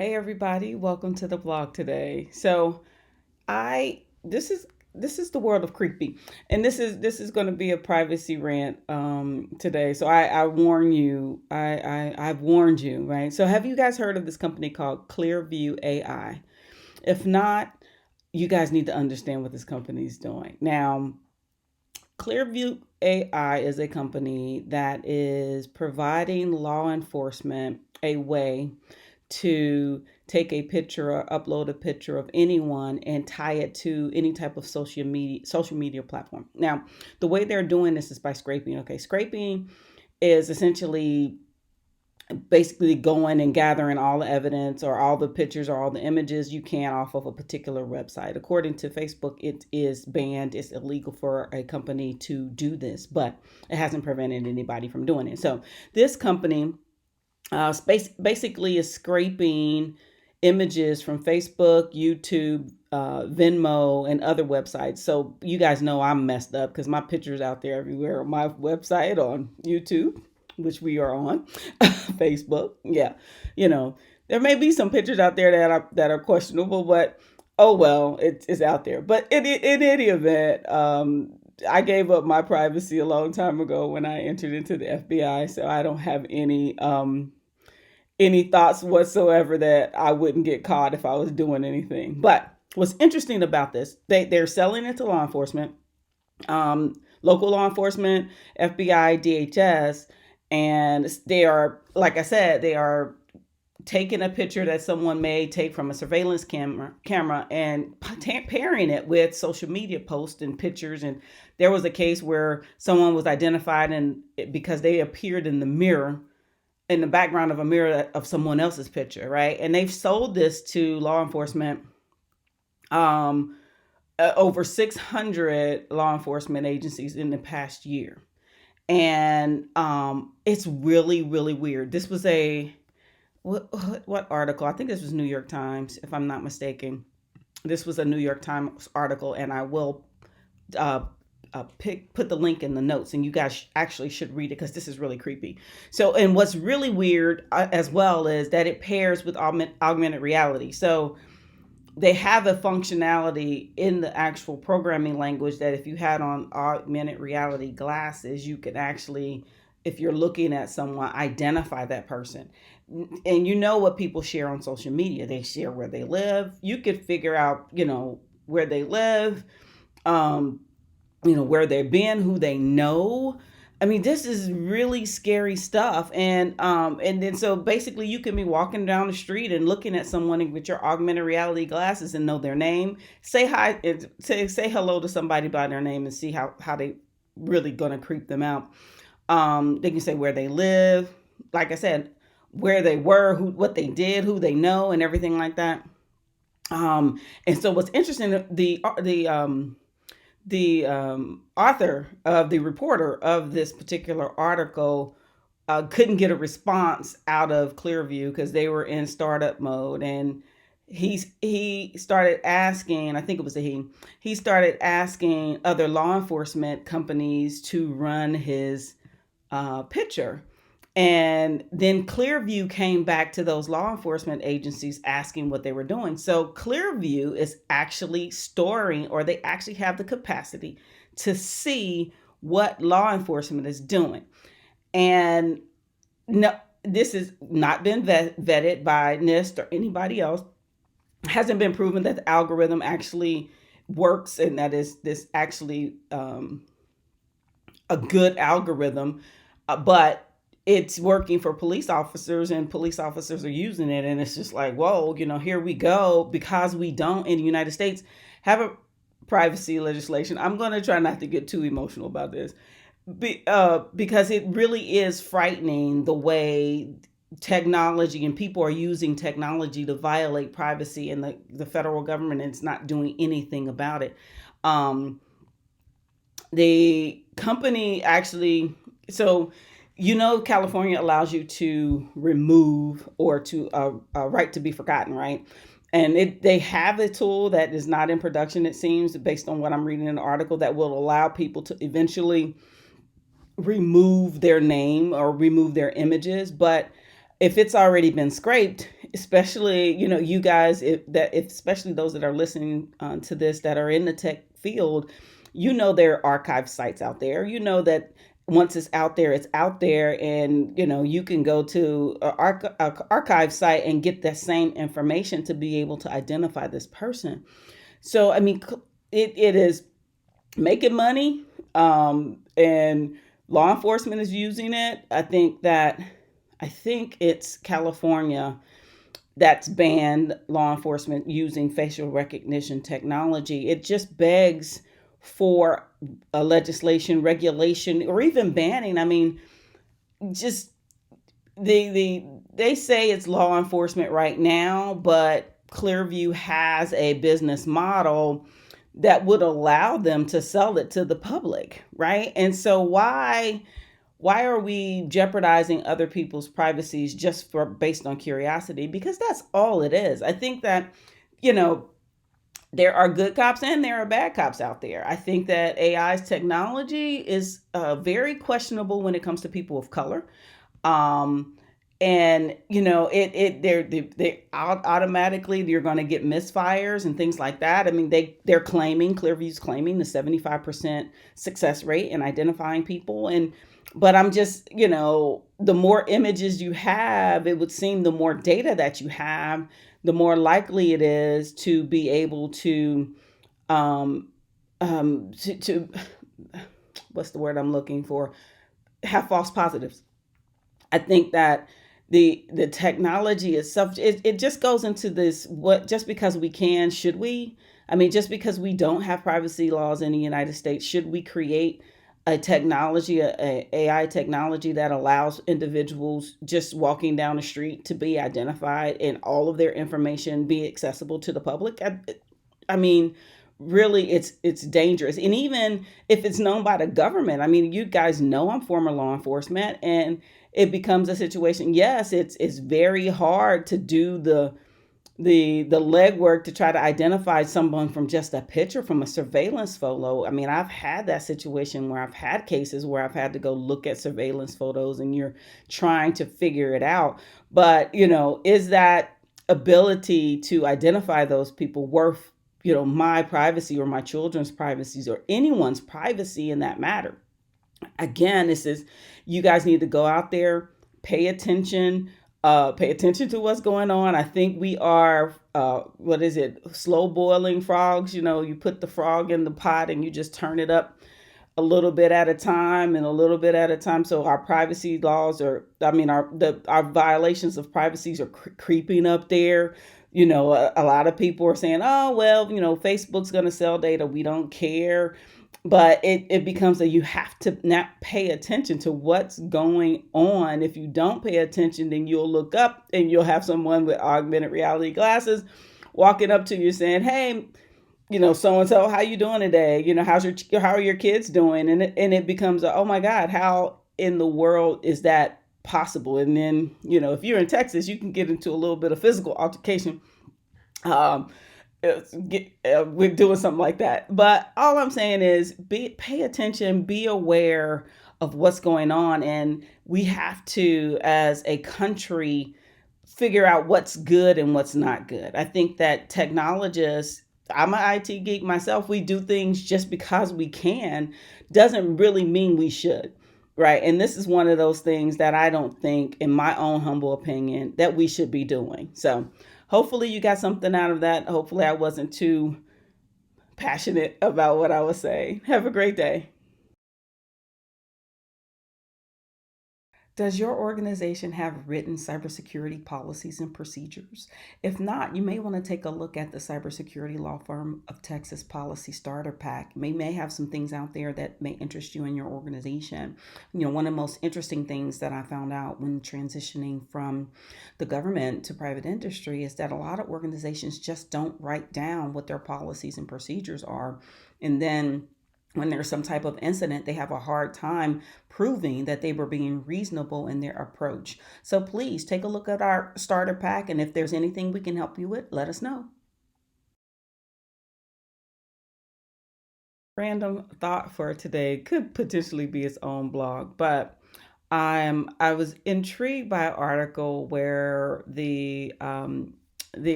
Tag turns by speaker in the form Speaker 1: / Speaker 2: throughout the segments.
Speaker 1: Hey everybody, welcome to the blog today. So I this is the world of creepy, and this is going to be a privacy rant today. So I warn you, I've warned you, right? So have you guys heard of this company called Clearview AI? If not, you guys need to understand what this company is doing now. Clearview AI is a company that is providing law enforcement a way to take a picture or upload a picture of anyone and tie it to any type of social media platform. Now, the way they're doing this is by scraping. Okay, scraping is essentially basically going and gathering all the evidence or all the pictures or all the images you can off of a particular website. According to Facebook, it is banned, it's illegal for a company to do this, but it hasn't prevented anybody from doing it. So this company basically is scraping images from Facebook, YouTube, Venmo, and other websites. So you guys know I'm messed up because my picture's out there everywhere on my website, on YouTube, which we are on, Facebook. Yeah, you know, there may be some pictures out there that are questionable, but oh well, it's out there. But in any event, I gave up my privacy a long time ago when I entered into the FBI, so I don't have any thoughts whatsoever that I wouldn't get caught if I was doing anything. But what's interesting about this, they're selling it to law enforcement, local law enforcement, FBI, DHS, and they are, like I said, they are taking a picture that someone may take from a surveillance camera and pairing it with social media posts and pictures. And there was a case where someone was identified and because they appeared in the mirror, in the background of a mirror of someone else's picture, right? And they've sold this to law enforcement, over 600 law enforcement agencies in the past year. And it's really, really weird. This was what article? I think this was New York Times, if I'm not mistaken. This was a New York Times article, and I will uh, put the link in the notes, and you guys actually should read it because this is really creepy. So, and what's really weird as well is that it pairs with augmented reality. So they have a functionality in the actual programming language that if you had on augmented reality glasses, you could actually, if you're looking at someone, identify that person. And you know what people share on social media? They share where they live. You could figure out, where they live, um, where they've been, who they know. I mean, this is really scary stuff. And then so basically you can be walking down the street and looking at someone with your augmented reality glasses and know their name. Say hi, say hello to somebody by their name and see how they really gonna creep them out. They can say where they live, like I said, where they were, what they did, who they know, and everything like that. And so what's interesting, the author of the reporter of this particular article couldn't get a response out of Clearview because they were in startup mode, and he started asking, I think it was he started asking other law enforcement companies to run his picture. And then Clearview came back to those law enforcement agencies asking what they were doing. So Clearview is actually storing, or they actually have the capacity to see what law enforcement is doing. And no, this has not been vetted by NIST or anybody else. It hasn't been proven that the algorithm actually works and that is this actually a good algorithm, but it's working for police officers, and police officers are using it, and it's just like, whoa, here we go. Because we don't in the United States have a privacy legislation. I'm going to try not to get too emotional about this, because it really is frightening the way technology and people are using technology to violate privacy, and the federal government is not doing anything about it. The company actually, so California allows you to remove or to right to be forgotten, right? And they have a tool that is not in production, it seems, based on what I'm reading in the article, that will allow people to eventually remove their name or remove their images. But if it's already been scraped, especially you guys, if especially those that are listening to this that are in the tech field, there are archive sites out there. That once it's out there, and you can go to an archive site and get that same information to be able to identify this person. So I mean, it is making money, and law enforcement is using it. I think it's California that's banned law enforcement using facial recognition technology. It just begs for a legislation, regulation, or even banning. I mean, just they say it's law enforcement right now, but Clearview has a business model that would allow them to sell it to the public, right? And so why are we jeopardizing other people's privacies just for based on curiosity? Because that's all it is. I think that you know there are good cops and there are bad cops out there. I think that AI's technology is very questionable when it comes to people of color. um and they automatically you're going to get misfires and things like that. I mean, they're claiming, Clearview's claiming the 75% success rate in identifying people. And but I'm just, the more images you have, it would seem the more data that you have, the more likely it is to be able to um to what's the word I'm looking for, have false positives. I think that the technology itself, it just goes into this, what, just because we can, should we? I mean, just because we don't have privacy laws in the United States, should we create a technology, a AI technology that allows individuals just walking down the street to be identified and all of their information be accessible to the public? I mean, really, it's dangerous. And even if it's known by the government, I mean, you guys know I'm former law enforcement, and it becomes a situation. Yes, it's very hard to do the legwork to try to identify someone from just a picture, from a surveillance photo. I mean, I've had that situation where I've had cases where I've had to go look at surveillance photos, and you're trying to figure it out. But is that ability to identify those people worth my privacy or my children's privacies or anyone's privacy in that matter? Again, this is, you guys need to go out there, pay attention, pay attention to what's going on. I think we are, what is it, slow boiling frogs. You put the frog in the pot and you just turn it up a little bit at a time and a little bit at a time. So our privacy laws are, I mean, our violations of privacies are creeping up there. A lot of people are saying, oh, well, Facebook's going to sell data, we don't care. But it becomes that you have to now pay attention to what's going on. If you don't pay attention, then you'll look up and you'll have someone with augmented reality glasses walking up to you saying, hey, so and so, how you doing today? How are your kids doing? And it becomes oh my God, how in the world is that possible? And then, if you're in Texas, you can get into a little bit of physical altercation. Um, we're doing something like that. But all I'm saying is, pay attention, be aware of what's going on, and we have to, as a country, figure out what's good and what's not good. I think that technologists, I'm an IT geek myself, we do things just because we can, doesn't really mean we should. Right. And this is one of those things that I don't think, in my own humble opinion, that we should be doing. So hopefully you got something out of that. Hopefully I wasn't too passionate about what I was saying. Have a great day. Does your organization have written cybersecurity policies and procedures? If not, you may want to take a look at the Cybersecurity Law Firm of Texas Policy Starter Pack. May have some things out there that may interest you in your organization. One of the most interesting things that I found out when transitioning from the government to private industry is that a lot of organizations just don't write down what their policies and procedures are. And then when there's some type of incident, they have a hard time proving that they were being reasonable in their approach. So please take a look at our starter pack, and if there's anything we can help you with, let us know. Random thought for today could potentially be its own blog, but I was intrigued by an article where the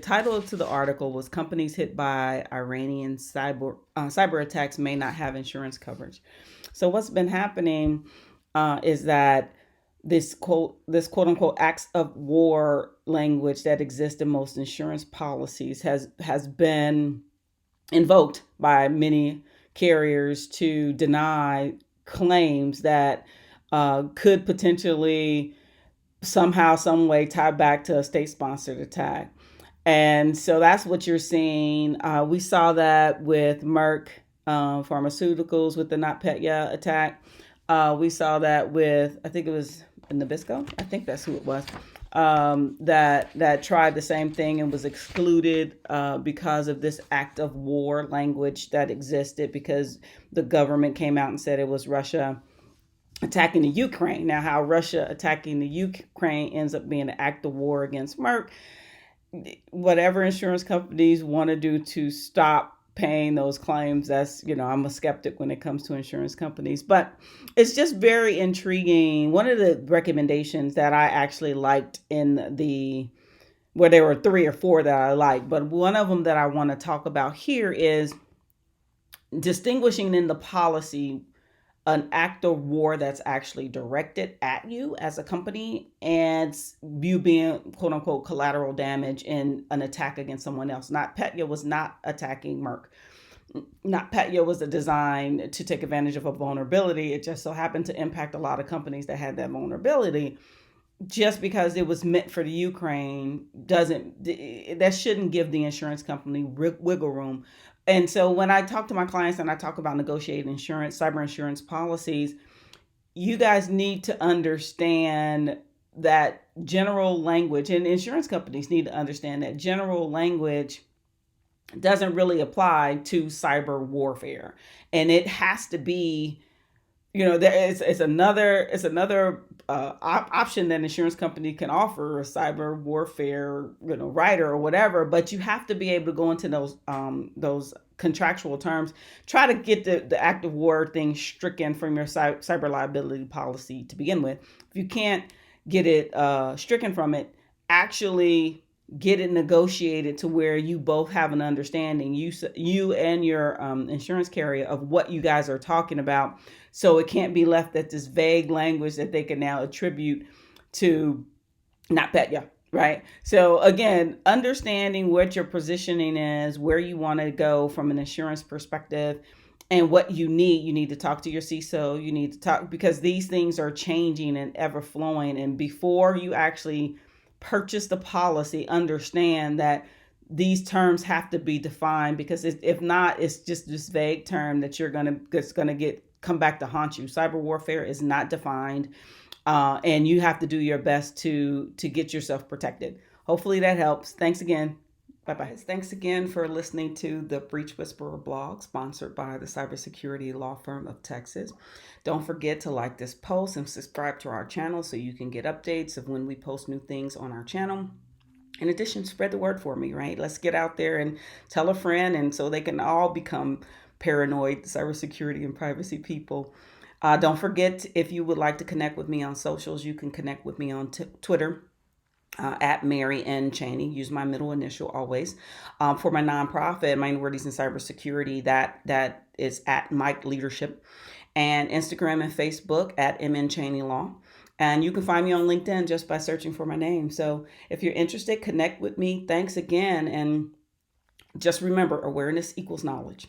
Speaker 1: title to the article was "Companies Hit by Iranian Cyber Attacks May Not Have Insurance Coverage." So what's been happening is that this quote unquote acts of war language that exists in most insurance policies has been invoked by many carriers to deny claims that could potentially somehow, some way tie back to a state sponsored attack. And so that's what you're seeing. We saw that with Merck Pharmaceuticals with the NotPetya attack. We saw that with, I think it was Nabisco. I think that's who it was. That tried the same thing and was excluded because of this act of war language that existed because the government came out and said it was Russia attacking the Ukraine. Now, how Russia attacking the Ukraine ends up being an act of war against Merck, whatever insurance companies want to do to stop paying those claims, that's, I'm a skeptic when it comes to insurance companies, but it's just very intriguing. One of the recommendations that I actually liked in where there were 3 or 4 that I liked, but one of them that I want to talk about here is distinguishing in the policy an act of war that's actually directed at you as a company and you being quote unquote collateral damage in an attack against someone else. NotPetya was not attacking Merck. NotPetya was a design to take advantage of a vulnerability. It just so happened to impact a lot of companies that had that vulnerability. Just because it was meant for the Ukraine that shouldn't give the insurance company wiggle room. And so when I talk to my clients and I talk about negotiating cyber insurance policies, you guys need to understand that general language, and insurance companies need to understand that general language doesn't really apply to cyber warfare. And it has to be, it's another option that insurance company can offer, a cyber warfare, rider or whatever. But you have to be able to go into those contractual terms. Try to get the active war thing stricken from your cyber liability policy to begin with. If you can't get it stricken from it, actually get it negotiated to where you both have an understanding, you and your insurance carrier, of what you guys are talking about, so it can't be left at this vague language that they can now attribute to NotPetya, right? So again, understanding what your positioning is, where you want to go from an insurance perspective, and what you need to talk to your CISO. You need to talk, because these things are changing and ever flowing. And before you actually purchase the policy, understand that these terms have to be defined, because if not, it's just this vague term that's gonna come back to haunt you. Cyber warfare is not defined, and you have to do your best to get yourself protected. Hopefully that helps. Thanks again. Bye-bye. Thanks again for listening to the Breach Whisperer blog, sponsored by the cybersecurity law firm of Texas. Don't forget to like this post and subscribe to our channel so you can get updates of when we post new things on our channel. In addition, spread the word for me, right? Let's get out there and tell a friend, and so they can all become paranoid cybersecurity and privacy people. Don't forget, if you would like to connect with me on socials, you can connect with me on Twitter. At Mary N. Cheney. Use my middle initial always. For my nonprofit, Minorities in Cybersecurity, that is at Mike Leadership, and Instagram and Facebook at MN Cheney Law. And you can find me on LinkedIn just by searching for my name. So if you're interested, connect with me. Thanks again. And just remember, awareness equals knowledge.